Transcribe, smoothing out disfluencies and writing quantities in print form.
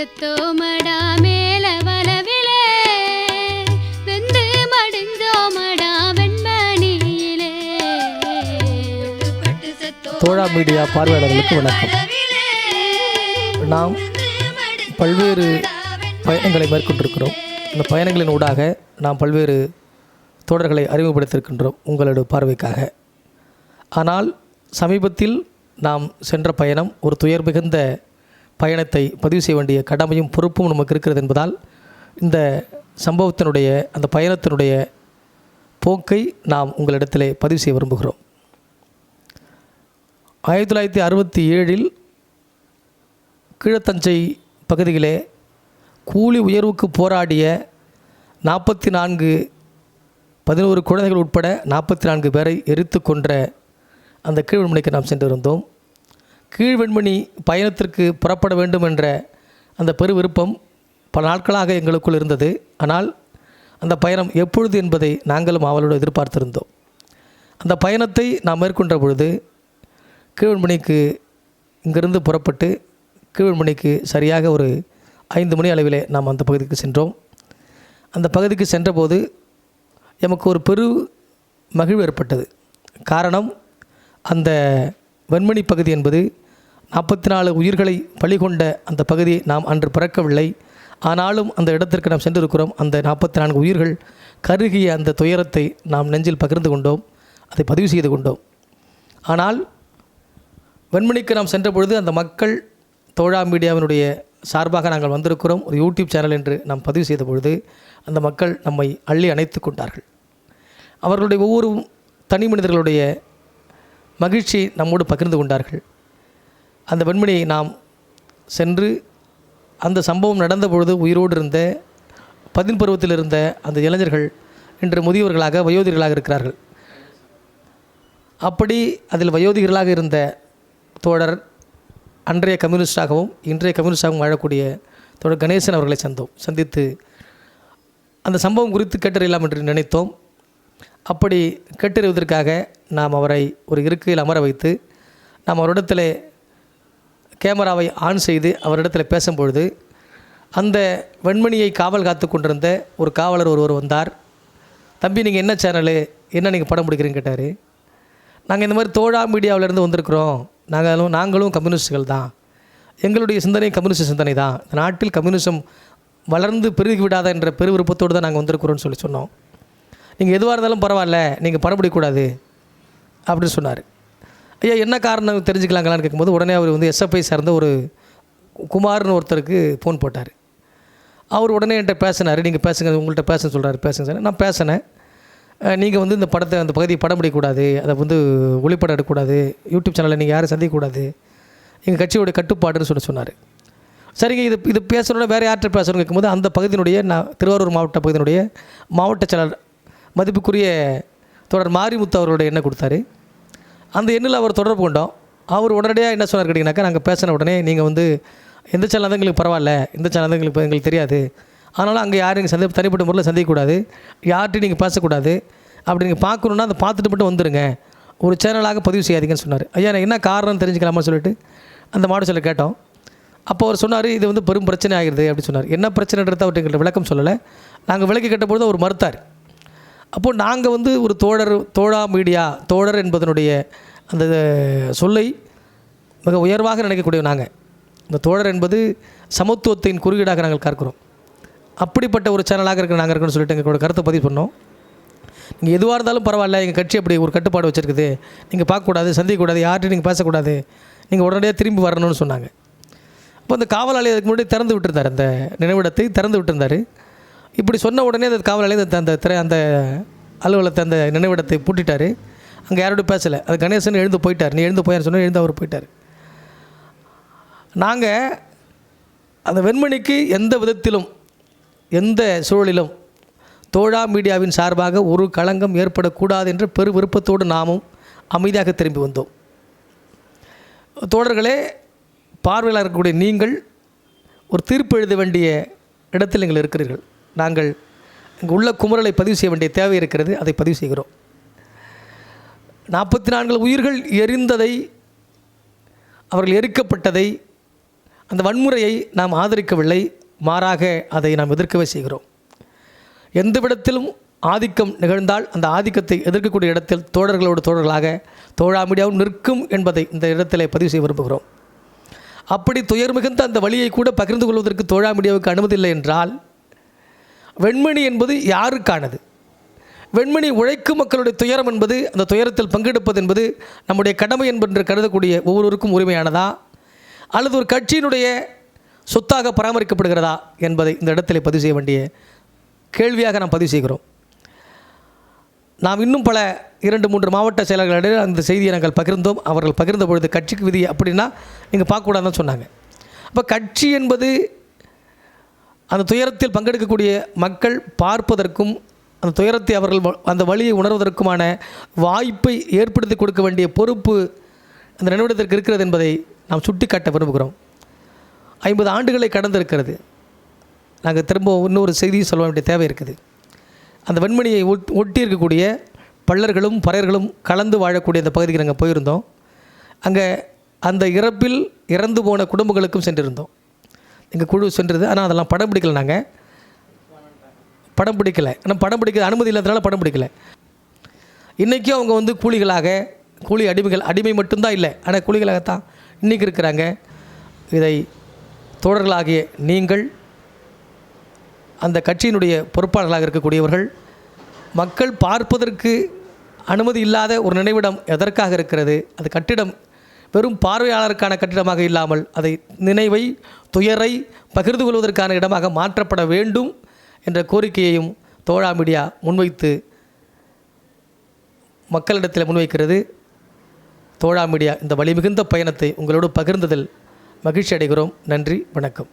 செத்தோமடா மேல வலவிலே வெந்து மடிஞ்சோமடா வெண்மணியிலே. தோழா மீடியா பார்வையாளர்களுக்கு வணக்கம். நாம் பல்வேறு பயணங்களை மேற்கொண்டிருக்கிறோம். இந்த பயணங்களின் ஊடாக நாம் பல்வேறு தோழர்களை அறிமுகப்படுத்தியிருக்கின்றோம் உங்களோட பார்வைக்காக. ஆனால் சமீபத்தில் நாம் சென்ற பயணம் ஒரு துயர் மிகுந்த பயணத்தை பதிவு செய்ய வேண்டிய கடமையும் பொறுப்பும் நமக்கு இருக்கிறது என்பதால் இந்த சம்பவத்தினுடைய அந்த பயணத்தினுடைய போக்கை நாம் உங்களிடத்திலே பதிவு செய்ய விரும்புகிறோம். 1967 கீழத்தஞ்சை பகுதியிலே கூலி உயர்வுக்கு போராடிய 11 குழந்தைகள் உட்பட 44 பேரை எரித்து கொன்ற அந்த கீழ்வெண்மணிக்கு நாம் சென்றிருந்தோம். கீழ்வெண்மணி பயணத்திற்கு புறப்பட வேண்டும் என்ற அந்த பெரு விருப்பம் பல நாட்களாக எங்களுக்குள் இருந்தது. ஆனால் அந்த பயணம் எப்பொழுது என்பதை நாங்களும் அவளோடு எதிர்பார்த்திருந்தோம். அந்த பயணத்தை நாம் மேற்கொண்ட பொழுது கீழ்வெண்மணிக்கு இங்கிருந்து புறப்பட்டு கீழ்வெண்மணிக்கு சரியாக ஒரு 5 மணி அளவிலே நாம் அந்த பகுதிக்கு சென்றோம். அந்த பகுதிக்கு சென்றபோது எமக்கு ஒரு பெரு மகிழ்வு ஏற்பட்டது. காரணம், அந்த வெண்மணி பகுதி என்பது 44 உயிர்களை பலிகொண்ட அந்த பகுதியை நாம் அன்று பிறக்கவில்லை. ஆனாலும் அந்த இடத்திற்கு நாம் சென்றிருக்கிறோம். அந்த 44 உயிர்கள் கருகிய அந்த துயரத்தை நாம் நெஞ்சில் பகிர்ந்து கொண்டோம், அதை பதிவு செய்து கொண்டோம். ஆனால் வெண்மணிக்கு நாம் சென்ற பொழுது அந்த மக்கள் தோழா மீடியாவினுடைய சார்பாக நாங்கள் வந்திருக்கிறோம், ஒரு யூடியூப் சேனல் என்று நாம் பதிவு செய்த பொழுது அந்த மக்கள் நம்மை அள்ளி அணைத்து கொண்டார்கள். அவர்களுடைய ஒவ்வொரு தனி மனிதர்களுடைய மகிழ்ச்சி நம்மோடு பகிர்ந்து கொண்டார்கள். அந்த வெண்மணியை நாம் சென்று அந்த சம்பவம் நடந்த பொழுது உயிரோடு இருந்த 10 பருவத்தில் இருந்த அந்த இளைஞர்கள் இன்று முதியவர்களாக வயோதிகர்களாக இருக்கிறார்கள். அப்படி அதில் வயோதிகர்களாக இருந்த தோழர் அன்றைய கம்யூனிஸ்டாகவும் இன்றைய கம்யூனிஸ்டாகவும் வாழக்கூடிய தோழர் கணேசன் அவர்களை சந்தித்து அந்த சம்பவம் குறித்து கேட்டறியலாம் என்று நினைத்தோம். அப்படி கேட்டறிவதற்காக நாம் அவரை ஒரு இருக்கையில் அமர வைத்து நாம் அவரிடத்தில் கேமராவை ஆன் செய்து அவரிடத்தில் பேசும்பொழுது அந்த வெண்மணியை காவல் காத்து கொண்டிருந்த ஒரு காவலர் ஒருவர் வந்தார். தம்பி, நீங்கள் என்ன சேனலு, என்ன நீங்கள் படம் பிடிக்கிறீங்க கேட்டார். நாங்கள் இந்த மாதிரி தோழா மீடியாவிலேருந்து வந்திருக்கிறோம், நாங்களும் கம்யூனிஸ்டுகள் தான், எங்களுடைய சிந்தனை கம்யூனிஸ்ட் சிந்தனை தான், இந்த நாட்டில் கம்யூனிசம் வளர்ந்து பெருகி விடாத என்ற பெரு விருப்பத்தோடு தான் நாங்கள் வந்திருக்கிறோன்னு சொன்னோம். நீங்கள் எதுவாக இருந்தாலும் பரவாயில்ல, நீங்கள் படம் பிடிக்கக்கூடாது அப்படின்னு சொன்னார். ஐயா, என்ன காரணம் தெரிஞ்சுக்கலாங்களான்னு கேட்கும்போது உடனே அவர் வந்து எஸ்எஃப்ஐ சார்ந்த ஒரு குமார்னு ஒருத்தருக்கு ஃபோன் போட்டார். அவர் உடனே என்கிட்ட பேசினார். நீங்கள் பேசுங்க, உங்கள்கிட்ட பேச சொல்கிறாரு, பேசுங்க சார். நான் பேசினேன். நீங்கள் வந்து இந்த படத்தை அந்த பகுதியை படம் பிடிக்கக்கூடாது, அதை வந்து ஒளிப்படம் எடுக்கக்கூடாது, யூடியூப் சேனலில் நீங்கள் யாரும் சந்திக்கக்கூடாது, எங்கள் கட்சியோடைய கட்டுப்பாடுன்னு சொன்னார். சரிங்க, இது பேசணுன்னா வேறு யார்கிட்ட பேசணும்னு கேட்கும்போது அந்த பகுதியினுடைய திருவாரூர் மாவட்ட பகுதியினுடைய மாவட்ட செயலர் மதிப்புக்குரிய தொடர் மாரிமுத்து அவர்களுடைய எண்ணை கொடுத்தாரு. அந்த எண்ணில் அவர் தொடர்பு கொண்டோம். அவர் உடனடியாக என்ன சொன்னார் கேட்டிங்கனாக்கா, நாங்கள் பேசின உடனே நீங்கள் வந்து எந்த சேனல் தான் எங்களுக்கு பரவாயில்ல, இந்த சேனல் தான் எங்களுக்கு தெரியாது, அதனால் அங்கே யாரும் நீங்கள் தனிப்பட்ட முறையில் சந்திக்கக்கூடாது, யார்கிட்டையும் நீங்கள் பேசக்கூடாது, அப்படி நீங்கள் பார்க்கணுன்னா அதை பார்த்துட்டு மட்டும் வந்துடுங்க, ஒரு சேனலாக பதிவு செய்யாதீங்கன்னு சொன்னார். ஐயா, நான் என்ன காரணம்னு தெரிஞ்சுக்கலாமா சொல்லிட்டு அந்த மாவட்ட செயலர் கேட்டோம். அப்போ அவர் சொன்னார், இது வந்து பெரும் பிரச்சனை ஆகிடுது அப்படின்னு சொன்னார். என்ன பிரச்சனைன்றதை அவர்கிட்ட எங்கள்கிட்ட விளக்கம் சொல்லலை. நாங்கள் விளக்கி கேட்டபொழுது அவர் மறுத்தார். அப்போது நாங்கள் வந்து ஒரு தோழா மீடியா, தோழர் என்பதனுடைய அந்த சொல்லை மிக உயர்வாக நினைக்கக்கூடிய நாங்கள், இந்த தோழர் என்பது சமத்துவத்தின் குறியீடாக நாங்கள் கற்கிறோம். அப்படிப்பட்ட ஒரு சேனலாக இருக்கிற நாங்கள் இருக்கணும்னு சொல்லிட்டு எங்களோட கருத்தை பதிவு பண்ணோம். நீங்கள் எதுவாக இருந்தாலும் பரவாயில்ல, எங்கள் கட்சி அப்படி ஒரு கட்டுப்பாடு வச்சுருக்குது, நீங்கள் பார்க்கக்கூடாது, சந்திக்கக்கூடாது, யார்கிட்டையும் நீங்கள் பேசக்கூடாது, நீங்கள் உடனடியாக திரும்பி வரணும்னு சொன்னாங்க. அப்போ அந்த காவலாளி அதுக்கு முன்னாடி திறந்து விட்டுருந்தார், அந்த நினைவிடத்தை திறந்து விட்டுருந்தார். இப்படி சொன்ன உடனே அந்த காவலாளி அந்த அலுவலகத்தை அந்த நினைவிடத்தை பூட்டிட்டார். அங்கே யாரோடும் பேசலை. அது கணேசன் எழுந்து போயிட்டார். நீ எழுந்து போயான்னு சொன்னால் எழுந்து அவர் போயிட்டார். நாங்கள் அந்த வெண்மணிக்கு எந்த விதத்திலும் எந்த சூழலிலும் தோழா மீடியாவின் சார்பாக ஒரு களங்கம் ஏற்படக்கூடாது என்ற பெரு விருப்பத்தோடு நாமும் அமைதியாக திரும்பி வந்தோம். தோழர்களே, பார்வையாளர் இருக்கக்கூடிய நீங்கள் ஒரு தீர்ப்பு எழுத வேண்டிய இடத்தில் நீங்கள் இருக்கிறீர்கள். நாங்கள் இங்கே உள்ள குமுறலை பதிவு செய்ய வேண்டிய தேவை இருக்கிறது, அதை பதிவு செய்கிறோம். 44 உயிர்கள் எரிந்ததை, அவர்கள் எரிக்கப்பட்டதை, அந்த வன்முறையை நாம் ஆதரிக்கவில்லை, மாறாக அதை நாம் எதிர்க்கவே செய்கிறோம். எந்த விடத்திலும் ஆதிக்கம் நிகழ்ந்தால் அந்த ஆதிக்கத்தை எதிர்க்கக்கூடிய இடத்தில் தோழர்களோடு தோழர்களாக தோழா மீடியாவும் நிற்கும் என்பதை இந்த இடத்திலே பதிவு செய்ய விரும்புகிறோம். அப்படி துயர் மிகுந்த அந்த வழியை கூட பகிர்ந்து கொள்வதற்கு தோழா மீடியாவுக்கு அனுமதி இல்லை என்றால், வெண்மணி என்பது யாருக்கானது? வெண்மணி உழைக்கும் மக்களுடைய துயரம் என்பது, அந்த துயரத்தில் பங்கெடுப்பது என்பது நம்முடைய கடமை என்பென்று கருதக்கூடிய ஒவ்வொருவருக்கும் உரிமையானதா, அல்லது ஒரு கட்சியினுடைய சொத்தாக பராமரிக்கப்படுகிறதா என்பதை இந்த இடத்திலே பதிவு செய்ய வேண்டிய கேள்வியாக நாம் பதிவு செய்கிறோம். நாம் இன்னும் பல 2-3 மாவட்ட செயலர்களிடையே அந்த செய்தியை நாங்கள் பகிர்ந்தோம். அவர்கள் பகிர்ந்த பொழுது கட்சிக்கு விதி அப்படின்னா நீங்கள் பார்க்கக்கூடாதுன்னு சொன்னாங்க. அப்போ கட்சி என்பது அந்த துயரத்தில் பங்கெடுக்கக்கூடிய மக்கள் பார்ப்பதற்கும் அந்த துயரத்தை அவர்கள் அந்த வழியை உணர்வதற்குமான வாய்ப்பை ஏற்படுத்தி கொடுக்க வேண்டிய பொறுப்பு அந்த நிறுவனத்திற்கு இருக்கிறது என்பதை நாம் சுட்டிக்காட்ட விரும்புகிறோம். 50 ஆண்டுகளை கடந்திருக்கிறது. நாங்கள் திரும்ப இன்னொரு செய்தியை சொல்ல வேண்டிய தேவை இருக்குது. அந்த வெண்மணியை ஒட்டி இருக்கக்கூடிய பள்ளர்களும் பறையர்களும் கலந்து வாழக்கூடிய அந்த பகுதிக்கு நாங்கள் போயிருந்தோம். அங்கே அந்த இறப்பில் இறந்து போன குடும்பங்களுக்கும் சென்றிருந்தோம். எங்கள் குழு சென்றது. ஆனால் அதெல்லாம் படம் பிடிக்கலை. நாங்கள் படம் பிடிக்கலை. ஆனால் படம் பிடிக்க அனுமதி இல்லாதனால படம் பிடிக்கலை. இன்றைக்கும் அவங்க கூலிகளாக, கூலி அடிமைகள், அடிமை மட்டும்தான் இல்லை, ஆனால் கூலிகளாகத்தான் இன்றைக்கி இருக்கிறாங்க. இதை தோழர்களாகிய நீங்கள், அந்த கட்சியினுடைய பொறுப்பாளர்களாக இருக்கக்கூடியவர்கள், மக்கள் பார்ப்பதற்கு அனுமதி இல்லாத ஒரு நினைவிடம் எதற்காக இருக்கிறது? அது கட்டிடம் வெறும் பார்வையாளருக்கான கட்டிடமாக இல்லாமல் அதை நினைவை, துயரை பகிர்ந்து கொள்வதற்கான இடமாக மாற்றப்பட வேண்டும் என்ற கோரிக்கையையும் தோழா மீடியா முன்வைத்து மக்களிடத்தில் முன்வைக்கிறது. தோழா மீடியா இந்த வலிமிகுந்த பயணத்தை உங்களோடு பகிர்ந்ததில் மகிழ்ச்சி அடைகிறோம். நன்றி, வணக்கம்.